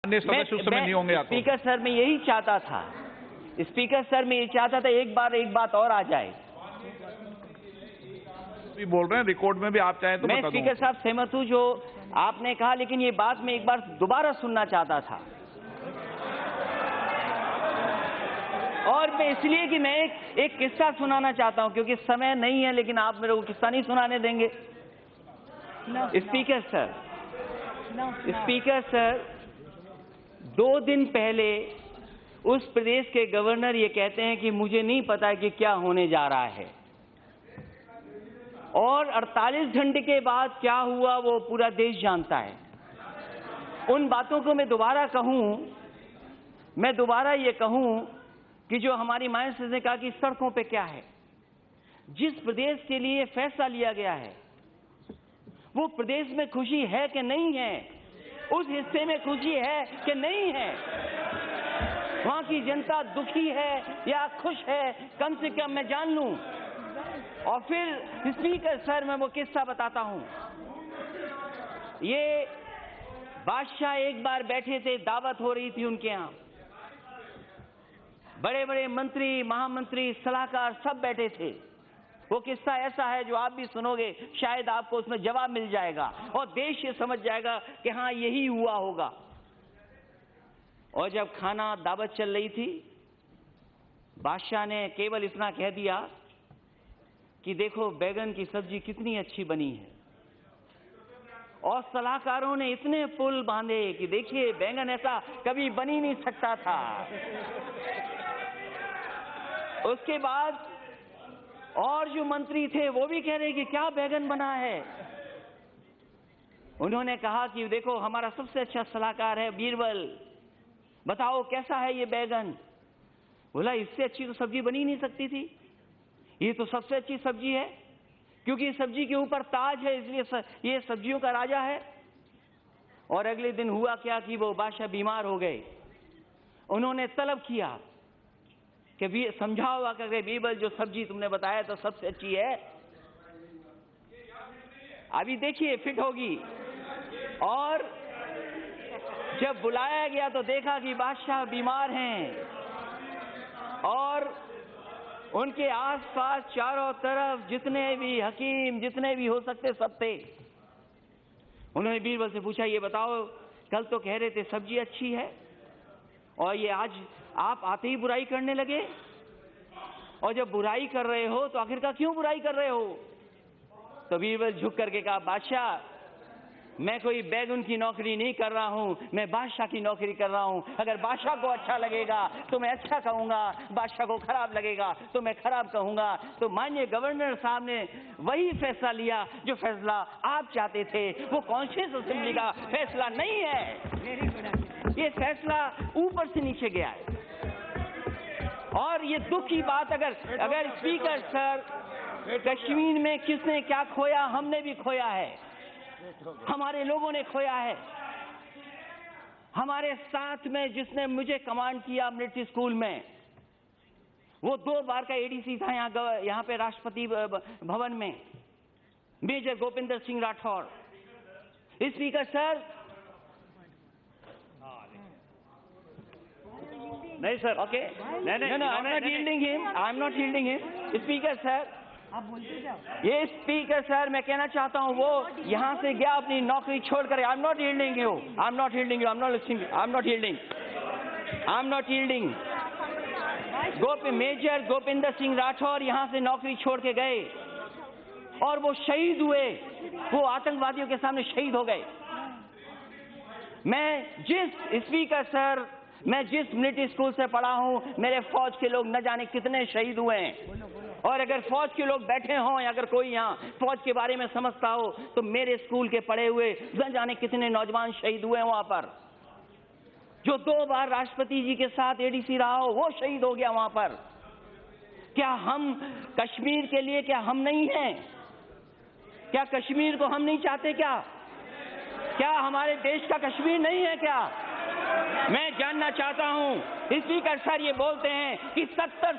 अन्य सदस्य उस समय नहीं होंगे। स्पीकर सर, मैं यही चाहता था, स्पीकर सर मैं ये चाहता था एक बात और आ जाए। भी बोल रहे हैं, रिकॉर्ड में भी आप चाहें तो मैं स्पीकर साहब सहमत हूं जो आपने कहा, लेकिन ये बात मैं एक बार दोबारा सुनना चाहता था। और मैं इसलिए कि मैं एक किस्सा सुनाना चाहता हूं, क्योंकि समय नहीं है, लेकिन आप मेरे को किस्सा नहीं सुनाने देंगे। स्पीकर सर, स्पीकर सर, 2 दिन पहले उस प्रदेश के गवर्नर ये कहते हैं कि मुझे नहीं पता कि क्या होने जा रहा है, और 48 घंटे के बाद क्या हुआ वो पूरा देश जानता है। उन बातों को मैं दोबारा ये कहूं कि जो हमारी माइंस ने कहा कि सड़कों पे क्या है, जिस प्रदेश के लिए फैसला लिया गया है वो प्रदेश में खुशी है कि नहीं है, उस हिस्से में खुशी है कि नहीं है, वहां की जनता दुखी है या खुश है, कम से कम मैं जान लूं। और फिर स्पीकर सर, मैं वो किस्सा बताता हूं। ये बादशाह एक बार बैठे थे, दावत हो रही थी उनके यहां, बड़े बड़े मंत्री, महामंत्री, सलाहकार सब बैठे थे। वो किस्सा ऐसा है जो आप भी सुनोगे, शायद आपको उसमें जवाब मिल जाएगा और देश ये समझ जाएगा कि हाँ यही हुआ होगा। और जब खाना दावत चल रही थी, बादशाह ने केवल इतना कह दिया कि देखो बैगन की सब्जी कितनी अच्छी बनी है, और सलाहकारों ने इतने पुल बांधे कि देखिए बैंगन ऐसा कभी बन ही नहीं सकता था। उसके बाद और जो मंत्री थे वो भी कह रहे कि क्या बैगन बना है। उन्होंने कहा कि देखो हमारा सबसे अच्छा सलाहकार है बीरबल, बताओ कैसा है ये बैगन। बोला इससे अच्छी तो सब्जी बनी नहीं सकती थी, ये तो सबसे अच्छी सब्जी है, क्योंकि सब्जी के ऊपर ताज है, इसलिए ये सब्जियों का राजा है। और अगले दिन हुआ क्या कि वो बादशाह बीमार हो गए। उन्होंने तलब किया कि समझाओ कि बीरबल जो सब्जी तुमने बताया तो सबसे अच्छी है, अभी देखिए फिट होगी। और जब बुलाया गया तो देखा कि बादशाह बीमार हैं और उनके आसपास चारों तरफ जितने भी हकीम, जितने भी हो सकते सब थे। उन्होंने बीरबल से पूछा, ये बताओ कल तो कह रहे थे सब्जी अच्छी है और ये आज आप आते ही बुराई करने लगे, और जब बुराई कर रहे हो तो आखिरकार क्यों बुराई कर रहे हो। तो बीरबल झुक करके कहा, बादशाह मैं कोई बैगन की नौकरी नहीं कर रहा हूं, मैं बादशाह की नौकरी कर रहा हूं। अगर बादशाह को अच्छा लगेगा तो मैं अच्छा कहूंगा, बादशाह को खराब लगेगा तो मैं खराब कहूंगा। तो माननीय गवर्नर साहब ने वही फैसला लिया जो फैसला आप चाहते थे, वो कॉन्स्टिट्यूशन असेंबली का फैसला नहीं है, ये फैसला ऊपर से नीचे गया है। और ये दुख की बात, अगर स्पीकर सर, कश्मीर में किसने क्या खोया, हमने भी खोया है, हमारे लोगों ने खोया है। हमारे साथ में जिसने मुझे कमांड किया मिलिट्री स्कूल में, वो 2 बार का एडीसी था यहाँ पे राष्ट्रपति भवन में, major Govinder Singh Rathore. Speaker sir, नहीं सर, ओके, नहीं, I am not yielding him, I am not yielding him. Speaker sir, आप बोलते जाओ। ये स्पीकर सर, मैं कहना चाहता हूं, वो यहां से गया अपनी नौकरी छोड़कर। I am not yielding you, I am not yielding you, I am not listening, I am not yielding, I am not yielding. Major Govinder Singh Rathore यहां से नौकरी छोड़ के गए और वो शहीद हुए, वो आतंकवादियों के सामने शहीद हो गए। मैं जिस मिलिट्री स्कूल से पढ़ा हूं, मेरे फौज के लोग न जाने कितने शहीद हुए हैं। और अगर फौज के लोग बैठे हों या अगर कोई यहाँ फौज के बारे में समझता हो तो मेरे स्कूल के पढ़े हुए न जाने कितने नौजवान शहीद हुए हैं वहां पर। जो 2 बार राष्ट्रपति जी के साथ एडीसी रहा हो वो शहीद हो गया वहां पर। क्या हम कश्मीर के लिए, क्या हम नहीं हैं? क्या कश्मीर को हम नहीं चाहते? क्या हमारे देश का कश्मीर नहीं है क्या? मैं जानना चाहता हूं। स्पीकर सर ये बोलते हैं कि 70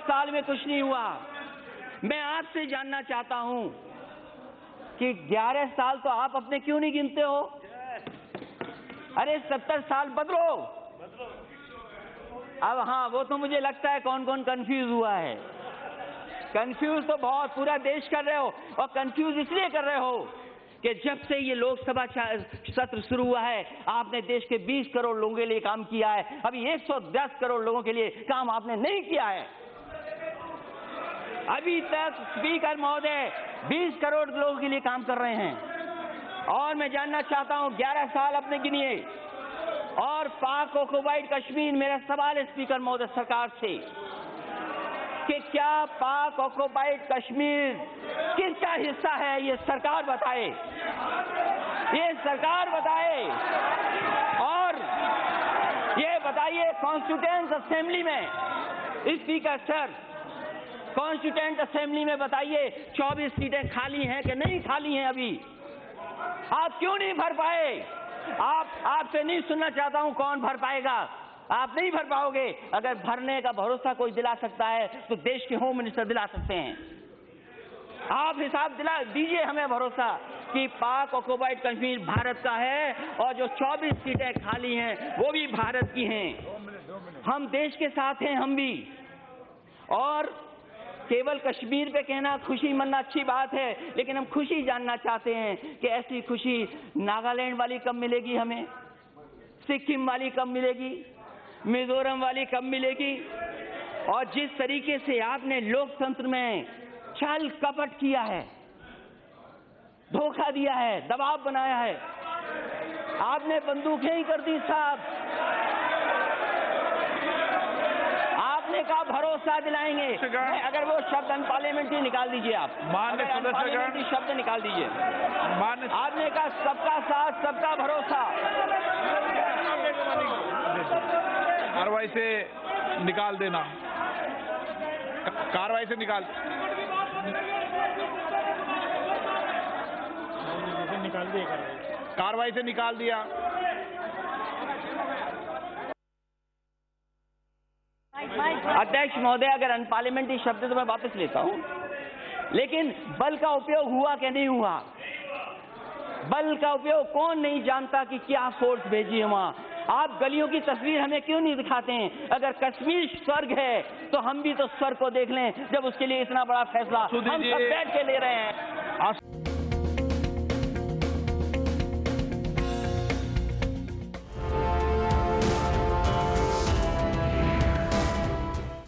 साल में कुछ नहीं हुआ। मैं आपसे जानना चाहता हूं कि 11 साल तो आप अपने क्यों नहीं गिनते हो? अरे 70 साल बदलो। अब हाँ, वो तो मुझे लगता है कौन कौन कंफ्यूज हुआ है। कंफ्यूज तो बहुत पूरा देश कर रहे हो, और कंफ्यूज इसलिए कर रहे हो कि जब से ये लोकसभा सत्र शुरू हुआ है आपने देश के 20 करोड़ लोगों के लिए काम किया है, अभी 110 करोड़ लोगों के लिए काम आपने नहीं किया है। अभी तक स्पीकर महोदय 20 करोड़ लोगों के लिए काम कर रहे हैं। और मैं जानना चाहता हूं, 11 साल अपने गिनिए, और पाक ऑक्युपाइड कश्मीर, मेरा सवाल है स्पीकर महोदय सरकार से कि क्या पाक ऑक्युपाइड कश्मीर किसका हिस्सा है, ये सरकार बताए, ये सरकार बताए। और ये बताइए कॉन्स्टिट्यूएंट असेंबली में, स्पीकर सर, कॉन्स्टिट्यूएंट असेंबली में बताइए 24 सीटें खाली हैं कि नहीं खाली हैं अभी? आप क्यों नहीं भर पाए? आपसे नहीं सुनना चाहता हूं कौन भर पाएगा, आप नहीं भर पाओगे। अगर भरने का भरोसा कोई दिला सकता है तो देश के होम मिनिस्टर दिला सकते हैं। आप हिसाब दिला दीजिए हमें भरोसा कि पाक ऑक्युपाइड कश्मीर भारत का है, और जो 24 सीटें खाली हैं वो भी भारत की हैं। हम देश के साथ हैं, हम भी। और केवल कश्मीर पे कहना खुशी मनना अच्छी बात है, लेकिन हम खुशी जानना चाहते हैं कि ऐसी खुशी नागालैंड वाली कब मिलेगी, हमें सिक्किम वाली कब मिलेगी, मिजोरम वाली कब मिलेगी? और जिस तरीके से आपने लोकतंत्र में छल कपट किया है, धोखा दिया है, दबाव बनाया है, आपने बंदूकें ही कर दी साहब। आपने कहा भरोसा दिलाएंगे, अगर वो शब्द अनपार्लियामेंट्री निकाल दीजिए, आप माननीय सदस्यगण शब्द निकाल दीजिए। माननीय आपने कहा सबका साथ सबका भरोसा, कार्रवाई से निकाल देना, कार्रवाई से निकाल दिया, कार्रवाई से निकाल दिया। अध्यक्ष महोदय, अगर अनपार्लियामेंट्री शब्द तो मैं वापस लेता हूं, लेकिन बल का उपयोग हुआ कि नहीं हुआ? बल का उपयोग कौन नहीं जानता कि क्या फोर्स भेजी है वहां? आप गलियों की तस्वीर हमें क्यों नहीं दिखाते हैं? अगर कश्मीर स्वर्ग है तो हम भी तो स्वर्ग को देख लें, जब उसके लिए इतना बड़ा फैसला हम सब बैठ के ले रहे हैं।